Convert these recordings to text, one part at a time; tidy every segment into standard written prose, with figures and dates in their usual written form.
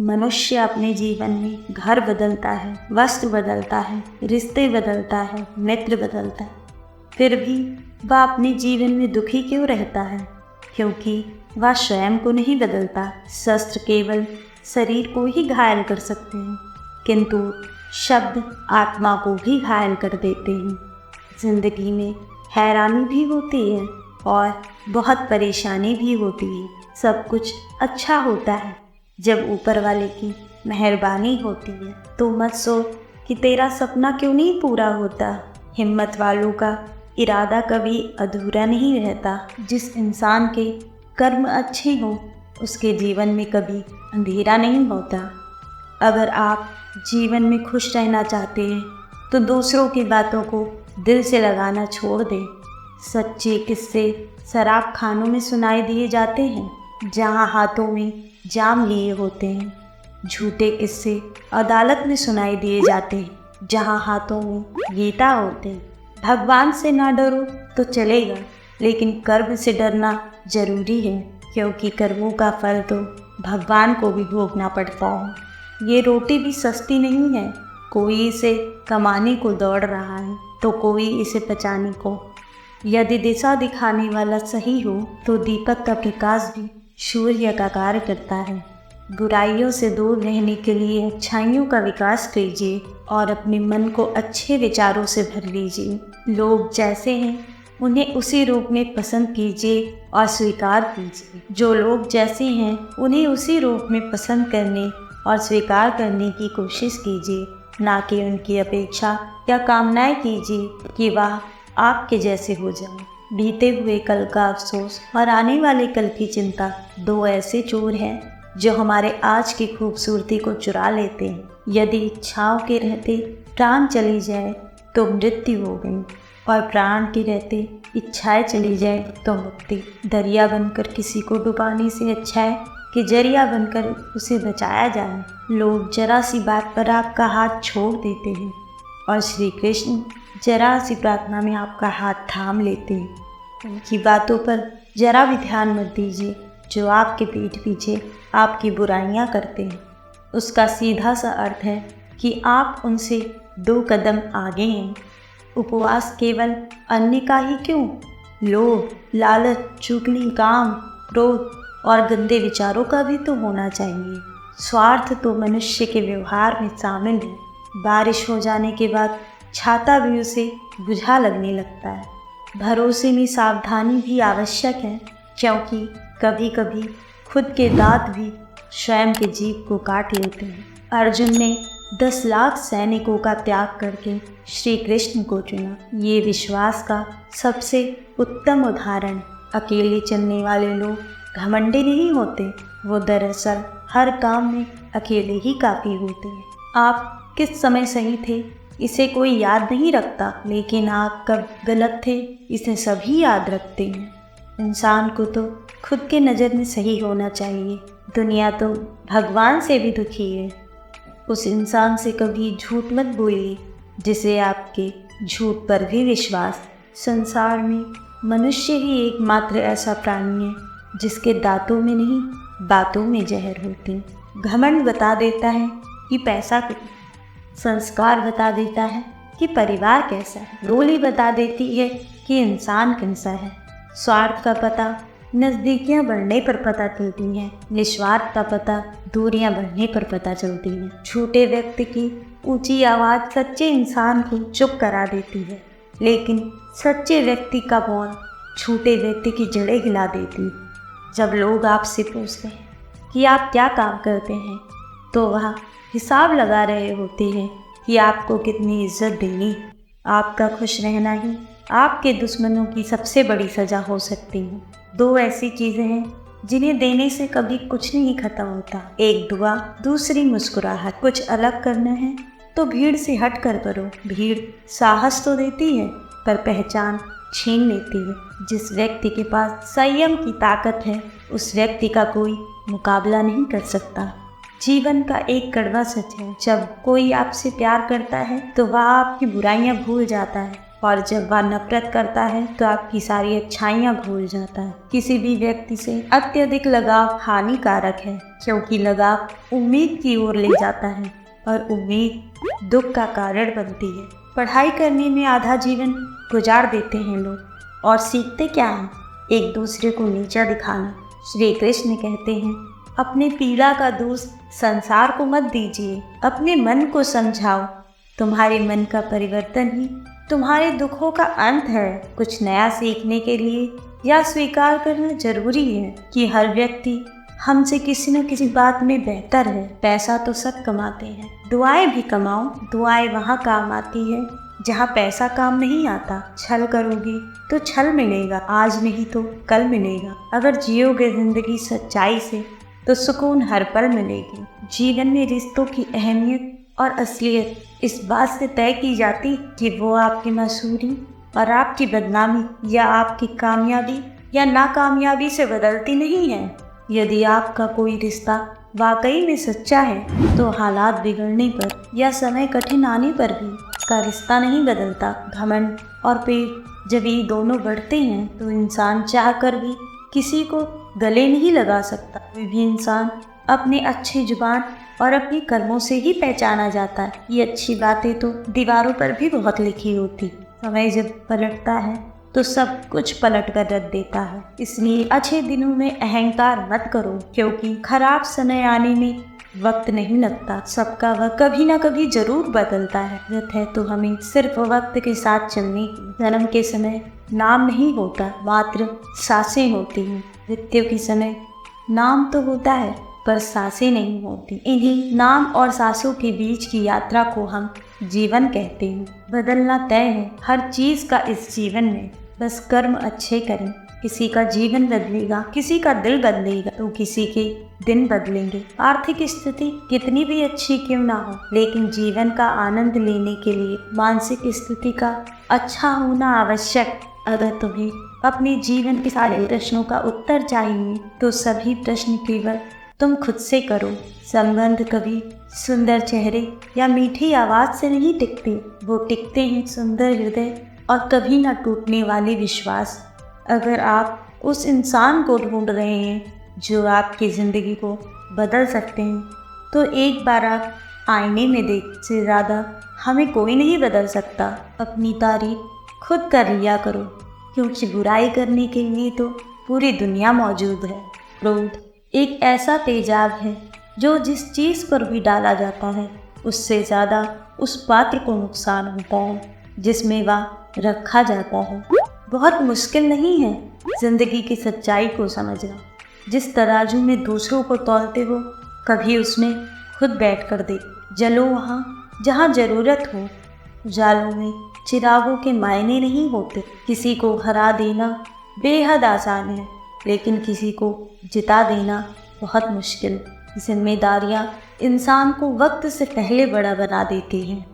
मनुष्य अपने जीवन में घर बदलता है, वस्त्र बदलता है, रिश्ते बदलता है, मित्र बदलता है, फिर भी वह अपने जीवन में दुखी क्यों रहता है? क्योंकि वह स्वयं को नहीं बदलता। शस्त्र केवल शरीर को ही घायल कर सकते हैं, किंतु शब्द आत्मा को भी घायल कर देते हैं। जिंदगी में हैरानी भी होती है और बहुत परेशानी भी होती है। सब कुछ अच्छा होता है जब ऊपर वाले की मेहरबानी होती है। तो मत सोच कि तेरा सपना क्यों नहीं पूरा होता। हिम्मत वालों का इरादा कभी अधूरा नहीं रहता। जिस इंसान के कर्म अच्छे हों उसके जीवन में कभी अंधेरा नहीं होता। अगर आप जीवन में खुश रहना चाहते हैं तो दूसरों की बातों को दिल से लगाना छोड़ दें। सच्चे किस्से शराब खानों में सुनाई दिए जाते हैं जहां हाथों में जाम लिए होते हैं। झूठे किस्से अदालत में सुनाई दिए जाते हैं जहां हाथों में गीता होते हैं। भगवान से ना डरो तो चलेगा, लेकिन कर्म से डरना जरूरी है, क्योंकि कर्मों का फल तो भगवान को भी भोगना पड़ता है। ये रोटी भी सस्ती नहीं है। कोई इसे कमाने को दौड़ रहा है तो कोई इसे पचाने को। यदि दिशा दिखाने वाला सही हो तो दीपक का प्रकाश भी सूर्य का कार्य करता है। बुराइयों से दूर रहने के लिए अच्छाइयों का विकास कीजिए और अपने मन को अच्छे विचारों से भर लीजिए। लोग जैसे हैं उन्हें उसी रूप में पसंद कीजिए और स्वीकार कीजिए। जो लोग जैसे हैं उन्हें उसी रूप में पसंद करने और स्वीकार करने की कोशिश कीजिए, ना कि उनकी अपेक्षा या कामनाएं कीजिए कि वह आपके जैसे हो जाए। बीते हुए कल का अफसोस और आने वाले कल की चिंता दो ऐसे चोर हैं जो हमारे आज की खूबसूरती को चुरा लेते हैं। यदि इच्छाओं के रहते प्राण चली जाए तो मृत्यु हो गई, और प्राण के रहते इच्छाएं चली जाए तो मुक्ति। दरिया बनकर किसी को डुबाने से अच्छा है कि जरिया बनकर उसे बचाया जाए। लोग जरा सी बात पर आपका हाथ छोड़ देते हैं और श्री कृष्ण जरा सी प्रार्थना में आपका हाथ थाम लेते हैं। उनकी बातों पर जरा भी ध्यान मत दीजिए जो आपके पीठ पीछे आपकी बुराइयां करते हैं। उसका सीधा सा अर्थ है कि आप उनसे 2 कदम आगे हैं। उपवास केवल अन्य का ही क्यों, लोभ, लालच, चुगली, काम, क्रोध और गंदे विचारों का भी तो होना चाहिए। स्वार्थ तो मनुष्य के व्यवहार में शामिल है। बारिश हो जाने के बाद छाता भी उसे बुझा लगने लगता है। भरोसे में सावधानी भी आवश्यक है, क्योंकि कभी कभी खुद के दांत भी स्वयं के जीभ को काट लेते हैं। अर्जुन ने 10 लाख सैनिकों का त्याग करके श्री कृष्ण को चुना। ये विश्वास का सबसे उत्तम उदाहरण। अकेले चलने वाले लोग घमंडी नहीं होते, वो दरअसल हर काम में अकेले ही काफ़ी होते हैं। आप किस समय सही थे इसे कोई याद नहीं रखता, लेकिन आप कब गलत थे इसे सभी याद रखते हैं। इंसान को तो खुद के नज़र में सही होना चाहिए। दुनिया तो भगवान से भी दुखी है। उस इंसान से कभी झूठ मत बोलिए जिसे आपके झूठ पर भी विश्वास। संसार में मनुष्य ही एकमात्र ऐसा प्राणी है जिसके दांतों में नहीं बातों में जहर होते। घमंड बता देता है कि पैसा कितना, संस्कार बता देता है कि परिवार कैसा है, बोली बता देती है कि इंसान कैसा है। स्वार्थ का पता नज़दीकियाँ बढ़ने पर पता चलती हैं, निस्वार्थ का पता दूरियाँ बढ़ने पर पता चलती हैं। झूठे व्यक्ति की ऊंची आवाज़ सच्चे इंसान को चुप करा देती है, लेकिन सच्चे व्यक्ति का मौन झूठे व्यक्ति की जड़ें हिला देती है। जब लोग आपसे पूछते हैं कि आप क्या काम करते हैं तो वह हिसाब लगा रहे होते हैं कि आपको कितनी इज्जत देनी। आपका खुश रहना ही आपके दुश्मनों की सबसे बड़ी सज़ा हो सकती है। 2 ऐसी चीज़ें हैं जिन्हें देने से कभी कुछ नहीं खत्म होता, एक दुआ, दूसरी मुस्कुराहट। कुछ अलग करना है तो भीड़ से हट कर करो। भीड़ साहस तो देती है पर पहचान छीन लेती है। जिस व्यक्ति के पास संयम की ताकत है उस व्यक्ति का कोई मुकाबला नहीं कर सकता। जीवन का एक कड़वा सच है, जब कोई आपसे प्यार करता है तो वह आपकी बुराइयां भूल जाता है और जब वह नफरत करता है तो आपकी सारी अच्छाइयाँ भूल जाता है। किसी भी व्यक्ति से अत्यधिक लगाव हानिकारक है, क्योंकि लगाव उम्मीद की ओर ले जाता है और उम्मीद दुख का कारण बनती है। पढ़ाई करने में आधा जीवन गुजार देते हैं लोग और सीखते क्या हैं? एक दूसरे को नीचा दिखाना। श्री कृष्ण कहते हैं, अपने पीड़ा का दोष संसार को मत दीजिए, अपने मन को समझाओ। तुम्हारे मन का परिवर्तन ही तुम्हारे दुखों का अंत है। कुछ नया सीखने के लिए यह स्वीकार करना जरूरी है कि हर व्यक्ति हमसे किसी न किसी बात में बेहतर है। पैसा तो सब कमाते हैं, दुआएं भी कमाओ। दुआएं वहाँ काम आती है जहाँ पैसा काम नहीं आता। छल करोगे तो छल मिलेगा, आज नहीं तो कल मिलेगा। अगर जियोगे जिंदगी सच्चाई से तो सुकून हर पल मिलेगी। जीवन में रिश्तों की अहमियत और असलियत इस बात से तय की जाती कि वो आपकी मशहूरी और आपकी बदनामी या आपकी कामयाबी या नाकामयाबी से बदलती नहीं है। यदि आपका कोई रिश्ता वाकई में सच्चा है तो हालात बिगड़ने पर या समय कठिन आने पर भी उसका रिश्ता नहीं बदलता। घमंड और पेट जब ये दोनों बढ़ते हैं तो इंसान चाहकर भी किसी को गले नहीं लगा सकता। कोई भी इंसान अपने अच्छी जुबान और अपने कर्मों से ही पहचाना जाता है। ये अच्छी बातें तो दीवारों पर भी बहुत लिखी होती। समय जब पलटता है तो सब कुछ पलट कर रख देता है। इसलिए अच्छे दिनों में अहंकार मत करो, क्योंकि खराब समय आने में वक्त नहीं लगता। सबका वक्त कभी ना कभी जरूर बदलता है। जरूरत है तो हमें सिर्फ वक्त के साथ चलने की। जन्म के समय नाम नहीं होता, मात्र सांसें होती हैं। मृत्यु के समय नाम तो होता है पर सांसें नहीं होती। इन्हीं नाम और सांसों के बीच की यात्रा को हम जीवन कहते हैं। बदलना तय है हर चीज़ का इस जीवन में, बस कर्म अच्छे करें। किसी का जीवन बदलेगा, किसी का दिल बदलेगा तो किसी के दिन बदलेंगे। आर्थिक स्थिति कितनी भी अच्छी क्यों ना हो, लेकिन जीवन का आनंद लेने के लिए मानसिक स्थिति का अच्छा होना आवश्यक। अगर तुम्हें अपने जीवन के सारे प्रश्नों का उत्तर चाहिए तो सभी प्रश्न केवल तुम खुद से करो। संबंध कभी सुंदर चेहरे या मीठी आवाज़ से नहीं टिकते, वो टिकते हैं सुंदर हृदय और कभी ना टूटने वाले विश्वास। अगर आप उस इंसान को ढूंढ रहे हैं जो आपकी ज़िंदगी को बदल सकते हैं तो एक बार आप आईने में देख से ज़्यादा हमें कोई नहीं बदल सकता। अपनी तारीफ खुद कर लिया करो, क्योंकि बुराई करने के लिए तो पूरी दुनिया मौजूद है। क्रोध एक ऐसा तेजाब है जो जिस चीज़ पर भी डाला जाता है उससे ज़्यादा उस पात्र को नुकसान होता है जिसमें वह रखा जाता है। बहुत मुश्किल नहीं है ज़िंदगी की सच्चाई को समझना। जिस तराजू में दूसरों को तौलते हो कभी उसमें खुद बैठ कर दे। जलो वहाँ जहाँ ज़रूरत हो। उजालों में चिरागों के मायने नहीं होते। किसी को हरा देना बेहद आसान है, लेकिन किसी को जिता देना बहुत मुश्किल। जिम्मेदारियाँ इंसान को वक्त से पहले बड़ा बना देती हैं।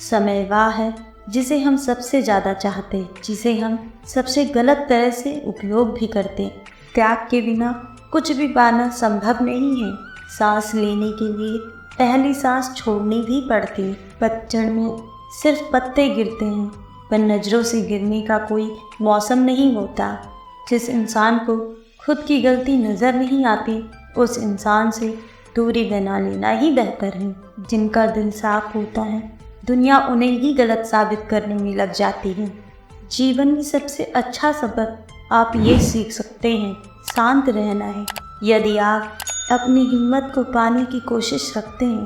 समय वह है जिसे हम सबसे ज़्यादा चाहते हैं, जिसे हम सबसे गलत तरह से उपयोग भी करते हैं। त्याग के बिना कुछ भी पाना संभव नहीं है। सांस लेने के लिए पहली सांस छोड़नी भी पड़ती है। पतझड़ में सिर्फ पत्ते गिरते हैं, पर नज़रों से गिरने का कोई मौसम नहीं होता। जिस इंसान को खुद की गलती नज़र नहीं आती उस इंसान से दूरी बना लेना ही बेहतर है। जिनका दिल साफ होता है दुनिया उन्हें ही गलत साबित करने में लग जाती है। जीवन में सबसे अच्छा सबक आप ये सीख सकते हैं, शांत रहना है। यदि आप अपनी हिम्मत को पाने की कोशिश रखते हैं